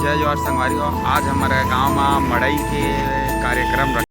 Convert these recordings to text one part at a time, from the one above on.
जय जवाहर संगवारी हो। आज हमारे गांव में मड़ई के कार्यक्रम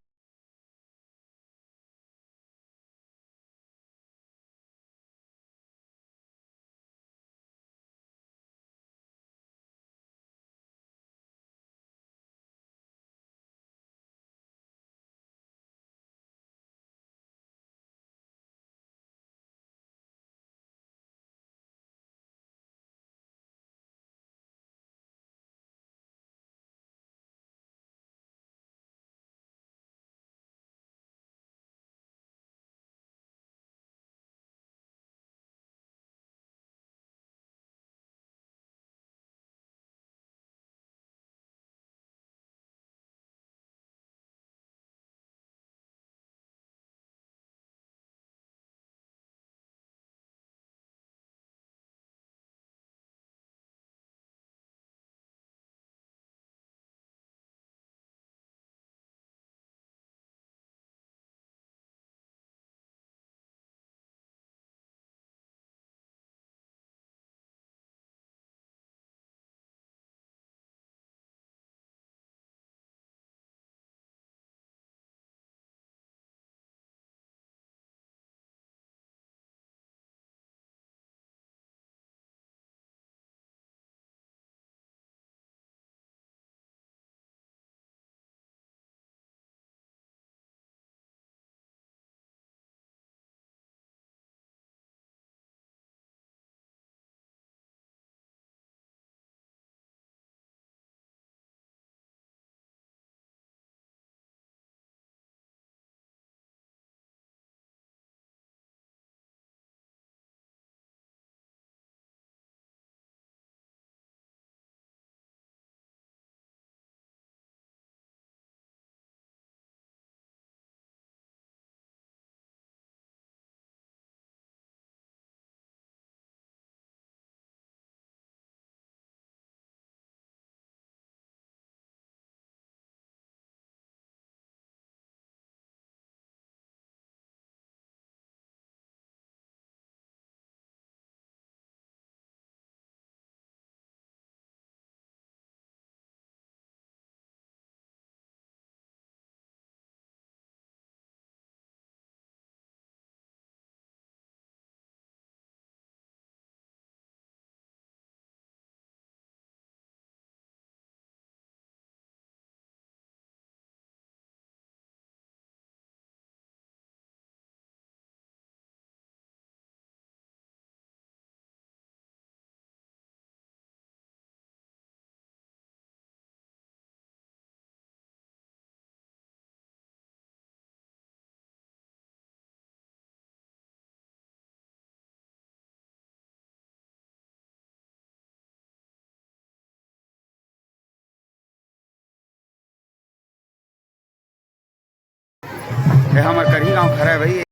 है हमारे करही गाँव खरा है भाई।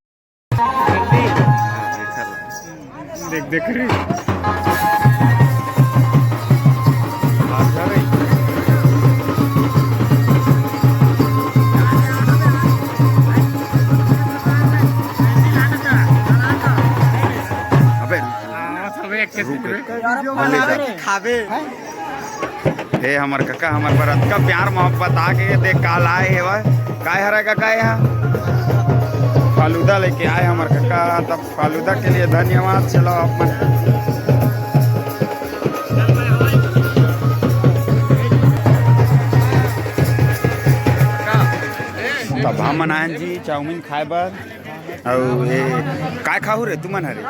देख देख रही खाबे हे हमार काका हमार बरत का प्यार मोहब्बत आके देख काल आए है वह काय हरा काका यहाँ फालूदा लेके आए हमार काका। तब फालूदा के लिए धन्यवाद। चलो अपन तब हम आयन जी चाउमीन खाए बर और ये काय खाऊ रे तुमन हरे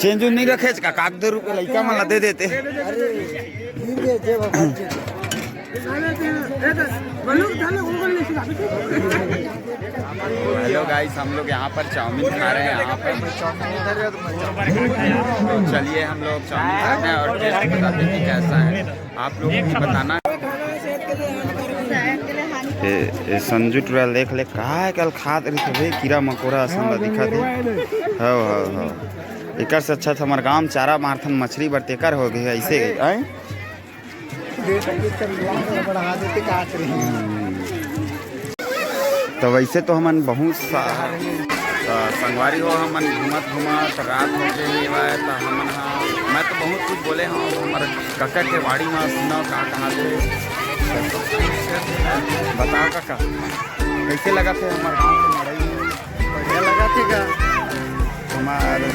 चेंज नहीं रखे का काक 2 रुपये लड़का मला दे देते। हेलो गाइस, हम लोग यहाँ पर चाउमीन खा रहे हैं। यहाँ पर चलिए हम लोग चाउमीन खाते हैं और टेस्ट बताते हैं कि कैसा है। आप लोग भी बताना। ये संजू टूरा देख ले कहा है कल खाद रही थे कीड़ा मकोड़ा असम दिखा दे। हो एक से अच्छा हमारे गाँव चारा मारथन मछली बरतेकर हो गई ऐसे तो वैसे तो हमन बहुत संगवारी हो हमन घूमत रात हो गई तो हमन मैं तो बहुत कुछ बोले हाँ हमारे काका के वाड़ी में सुना का कहाँ से बताओ काका कैसे लगा थे हमारे गाँव के मड़ई? बढ़िया लगा थे का हमारे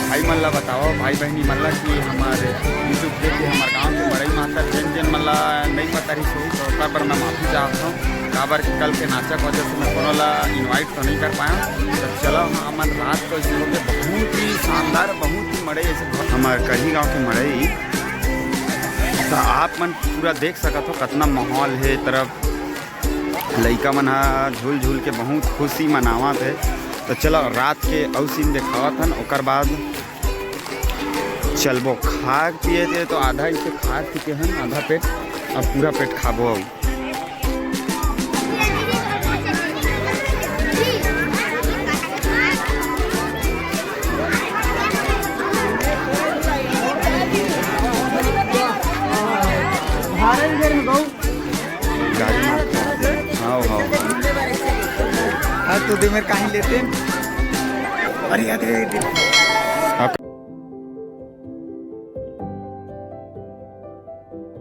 भाई मल्ला बताओ भाई बहनी मल्ला कि हमारे यूट्यूब देख के हमारे गाँव के मड़ई माता जैन जैन मल्ला नहीं पता रही सही तो उसका पर मैं माफ़ी चाहता हूँ काबर कि कल के नाचक वजह से मैं कोनो ला इन्वाइट तो नहीं कर पाया। तो चलो हमारे रात को इस लोग बहुत ही शानदार बहुत ही मड़ई ऐसे हमारे कहीं गाँव के मड़ई तो आप मन पूरा देख सकत हो कितना माहौल है तरफ लइका मन हा झूल झूल के बहुत खुशी मनावत है। तो चलो रात के अउ सीन देखावत हन ओकर बाद चलबो खा पिए थे तो आधा इसे खा पीते हन आधा पेट अब पूरा पेट खाबो अउ गाड़ी में हाँ हाँ तो दे मेरे कहीं लेते अरे